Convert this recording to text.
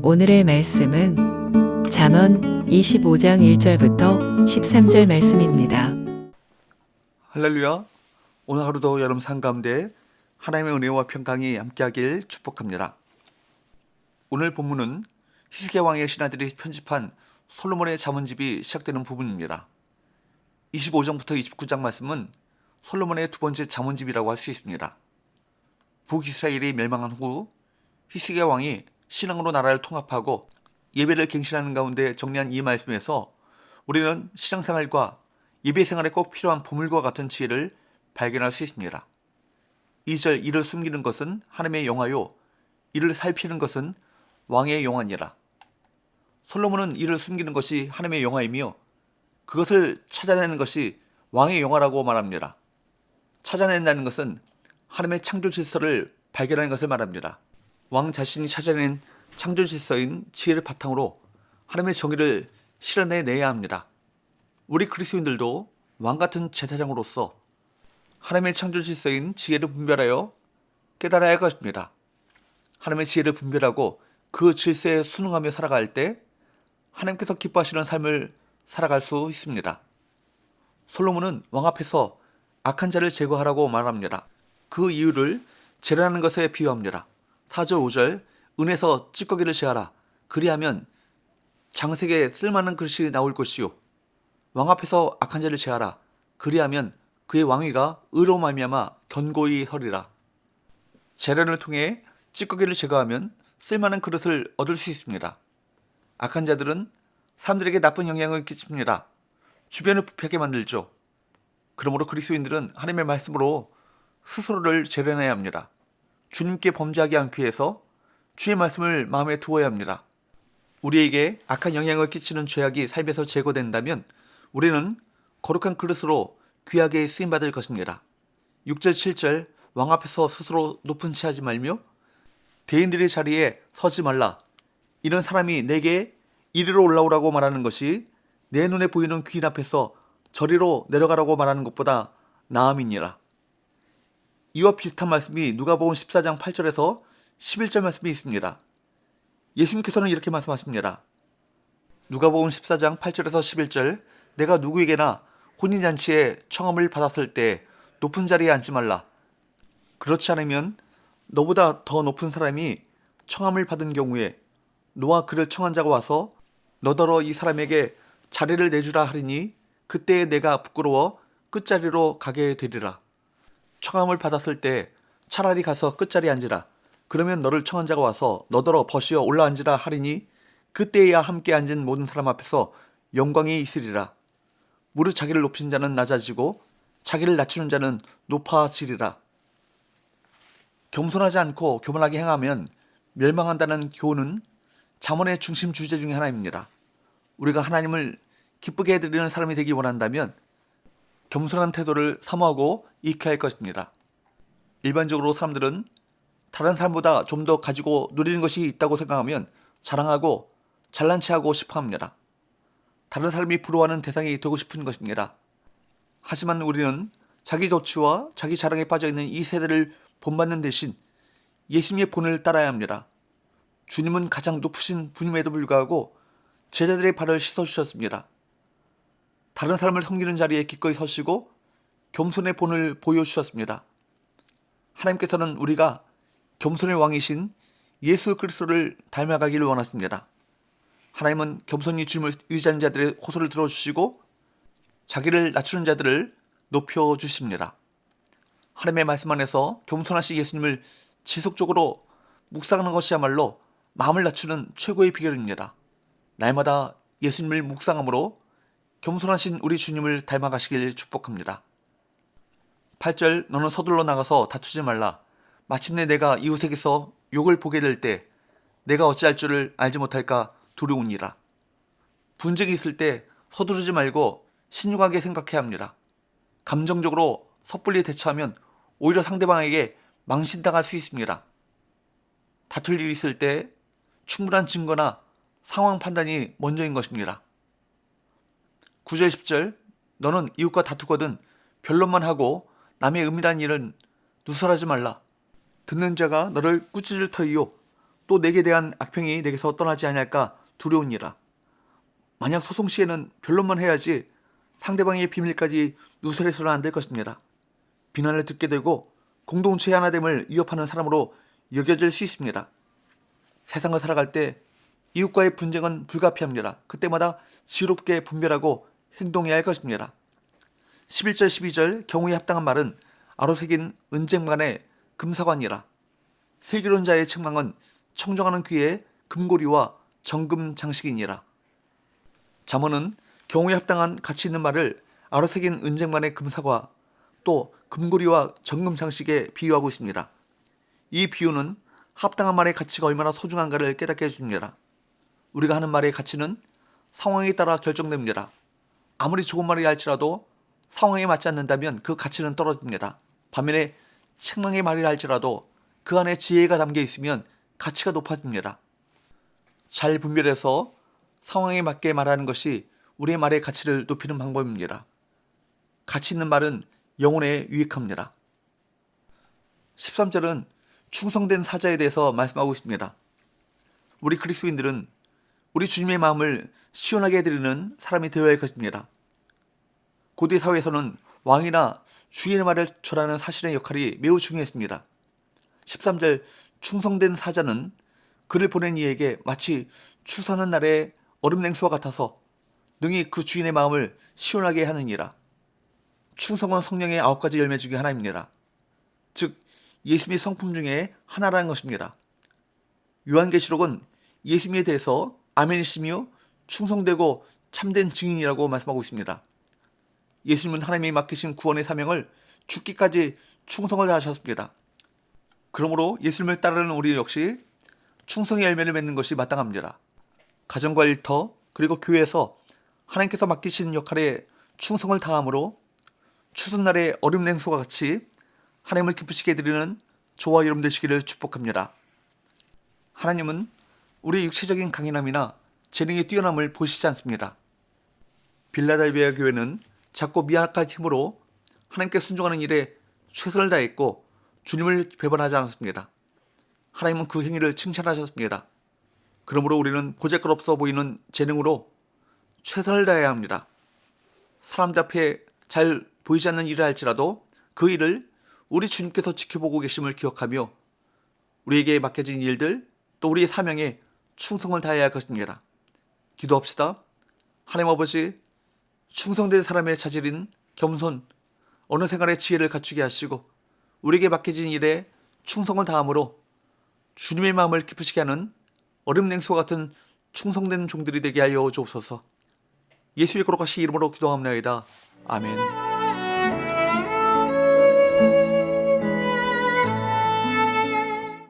오늘의 말씀은 잠언 25장 1절부터 13절 말씀입니다. 할렐루야. 오늘 하루도 여러분 삶 가운데 하나님의 은혜와 평강이 함께하길 축복합니다. 오늘 본문은 히스기야 왕의 신하들이 편집한 솔로몬의 잠언집이 시작되는 부분입니다. 25장부터 29장 말씀은 솔로몬의 두 번째 잠언집이라고 할 수 있습니다. 북이스라엘이 멸망한 후 히스기야 왕이 신앙으로 나라를 통합하고 예배를 갱신하는 가운데 정리한 이 말씀에서 우리는 신앙생활과 예배생활에 꼭 필요한 보물과 같은 지혜를 발견할 수 있습니다. 2절 이를 숨기는 것은 하나님의 영화요 이를 살피는 것은 왕의 영화니라. 솔로몬은 이를 숨기는 것이 하나님의 영화이며 그것을 찾아내는 것이 왕의 영화라고 말합니다. 찾아낸다는 것은 하나님의 창조 질서를 발견하는 것을 말합니다. 왕 자신이 찾아낸 창조 질서인 지혜를 바탕으로 하나님의 정의를 실현해내야 합니다. 우리 그리스도인들도 왕 같은 제사장으로서 하나님의 창조 질서인 지혜를 분별하여 깨달아야 할 것입니다. 하나님의 지혜를 분별하고 그 질서에 순응하며 살아갈 때 하나님께서 기뻐하시는 삶을 살아갈 수 있습니다. 솔로몬은 왕 앞에서 악한 자를 제거하라고 말합니다. 그 이유를 재련하는 것에 비유합니다. 4절 5절 은에서 찌꺼기를 제하라. 그리하면 장색에 쓸만한 그릇이 나올 것이요 왕 앞에서 악한 자를 제하라. 그리하면 그의 왕위가 의로 말미암아 견고히 서리라. 재련을 통해 찌꺼기를 제거하면 쓸만한 그릇을 얻을 수 있습니다. 악한 자들은 사람들에게 나쁜 영향을 끼칩니다. 주변을 부패하게 만들죠. 그러므로 그리스도인들은 하나님의 말씀으로 스스로를 재련해야 합니다. 주님께 범죄하지 않기 위해서 주의 말씀을 마음에 두어야 합니다. 우리에게 악한 영향을 끼치는 죄악이 삶에서 제거된다면 우리는 거룩한 그릇으로 귀하게 쓰임받을 것입니다. 6절 7절 왕 앞에서 스스로 높은 채 하지 말며 대인들의 자리에 서지 말라. 이런 사람이 내게 이리로 올라오라고 말하는 것이 내 눈에 보이는 귀인 앞에서 저리로 내려가라고 말하는 것보다 나음이니라. 이와 비슷한 말씀이 누가복음 14장 8절에서 11절 말씀이 있습니다. 예수님께서는 이렇게 말씀하십니다. 누가복음 14장 8절에서 11절 내가 누구에게나 혼인잔치에 청함을 받았을 때 높은 자리에 앉지 말라. 그렇지 않으면 너보다 더 높은 사람이 청함을 받은 경우에 너와 그를 청한 자가 와서 너더러 이 사람에게 자리를 내주라 하리니 그때에 내가 부끄러워 끝자리로 가게 되리라. 청함을 받았을 때 차라리 가서 끝자리에 앉으라. 그러면 너를 청한 자가 와서 너더러 벗으어 올라앉으라 하리니 그때에야 함께 앉은 모든 사람 앞에서 영광이 있으리라. 무릇 자기를 높인 자는 낮아지고 자기를 낮추는 자는 높아지리라. 겸손하지 않고 교만하게 행하면 멸망한다는 교훈은 잠언의 중심 주제 중에 하나입니다. 우리가 하나님을 기쁘게 해드리는 사람이 되기 원한다면 겸손한 태도를 사모하고 익혀야 할 것입니다. 일반적으로 사람들은 다른 사람보다 좀 더 가지고 누리는 것이 있다고 생각하면 자랑하고 잘난 체하고 싶어 합니다. 다른 사람이 부러워하는 대상이 되고 싶은 것입니다. 하지만 우리는 자기 도취와 자기 자랑에 빠져있는 이 세대를 본받는 대신 예수님의 본을 따라야 합니다. 주님은 가장 높으신 분임에도 불구하고 제자들의 발을 씻어주셨습니다. 다른 사람을 섬기는 자리에 기꺼이 서시고 겸손의 본을 보여주셨습니다. 하나님께서는 우리가 겸손의 왕이신 예수 그리스도를 닮아가기를 원하십니다. 하나님은 겸손히 주님을 의지하는 자들의 호소를 들어주시고 자기를 낮추는 자들을 높여주십니다. 하나님의 말씀 안에서 겸손하신 예수님을 지속적으로 묵상하는 것이야말로 마음을 낮추는 최고의 비결입니다. 날마다 예수님을 묵상함으로 겸손하신 우리 주님을 닮아가시길 축복합니다. 8절 너는 서둘러 나가서 다투지 말라. 마침내 내가 이웃에게서 욕을 보게 될 때 내가 어찌할 줄을 알지 못할까 두려우니라. 분쟁이 있을 때 서두르지 말고 신중하게 생각해야 합니다. 감정적으로 섣불리 대처하면 오히려 상대방에게 망신당할 수 있습니다. 다툴 일이 있을 때 충분한 증거나 상황 판단이 먼저인 것입니다. 9절 10절 너는 이웃과 다투거든 변론만 하고 남의 은밀한 일은 누설하지 말라. 듣는 자가 너를 꾸짖을 터이요 또 내게 대한 악평이 내게서 떠나지 아니할까 두려우니라. 만약 소송 시에는 변론만 해야지 상대방의 비밀까지 누설해서는 안 될 것입니다. 비난을 듣게 되고 공동체의 하나됨을 위협하는 사람으로 여겨질 수 있습니다. 세상을 살아갈 때 이웃과의 분쟁은 불가피합니다. 그때마다 지혜롭게 분별하고 행동해야 할 것입니다. 11절 12절 경우에 합당한 말은 아로새긴 은쟁만의 금사관이라. 세계론자의 책망은 청정하는 귀에 금고리와 정금 장식이니라. 잠언은 경우에 합당한 가치 있는 말을 아로새긴 은쟁만의 금사과 또 금고리와 정금 장식에 비유하고 있습니다. 이 비유는 합당한 말의 가치가 얼마나 소중한가를 깨닫게 해줍니다. 우리가 하는 말의 가치는 상황에 따라 결정됩니다. 아무리 좋은 말이 할지라도 상황에 맞지 않는다면 그 가치는 떨어집니다. 반면에 책망의 말이라 할지라도 그 안에 지혜가 담겨 있으면 가치가 높아집니다. 잘 분별해서 상황에 맞게 말하는 것이 우리의 말의 가치를 높이는 방법입니다. 가치 있는 말은 영혼에 유익합니다. 13절은 충성된 사자에 대해서 말씀하고 있습니다. 우리 그리스도인들은 우리 주님의 마음을 시원하게 해드리는 사람이 되어야 할 것입니다. 고대 사회에서는 왕이나 주인의 말을 절하는 사실의 역할이 매우 중요했습니다. 13절 충성된 사자는 그를 보낸 이에게 마치 추수하는 날의 얼음 냉수와 같아서 능히 그 주인의 마음을 시원하게 하느니라. 충성은 성령의 9가지 열매 중에 하나입니다. 즉 예수님의 성품 중에 하나라는 것입니다. 요한계시록은 예수님에 대해서 아멘이시며 충성되고 참된 증인이라고 말씀하고 있습니다. 예수님은 하나님이 맡기신 구원의 사명을 죽기까지 충성을 다하셨습니다. 그러므로 예수님을 따르는 우리 역시 충성의 열매를 맺는 것이 마땅합니다. 가정과 일터 그리고 교회에서 하나님께서 맡기신 역할에 충성을 다함으로 추수날의 얼음 냉수와 같이 하나님을 기쁘시게 드리는 저와 여러분 되시기를 축복합니다. 하나님은 우리의 육체적인 강인함이나 재능의 뛰어남을 보시지 않습니다. 빌라델비아 교회는 작고 미약한 힘으로 하나님께 순종하는 일에 최선을 다했고 주님을 배반하지 않았습니다. 하나님은 그 행위를 칭찬하셨습니다. 그러므로 우리는 보잘것없어 보이는 재능으로 최선을 다해야 합니다. 사람들 앞에 잘 보이지 않는 일을 할지라도 그 일을 우리 주님께서 지켜보고 계심을 기억하며 우리에게 맡겨진 일들 또 우리의 사명에 충성을 다해야 할 것입니다. 기도합시다. 하나님 아버지, 충성된 사람의 자질인 겸손, 어느 생활의 지혜를 갖추게 하시고 우리에게 맡겨진 일에 충성을 다함으로 주님의 마음을 기쁘시게 하는 얼음 냉수와 같은 충성된 종들이 되게 하여 주옵소서. 예수의 거룩하신 이름으로 기도합나이다. 아멘.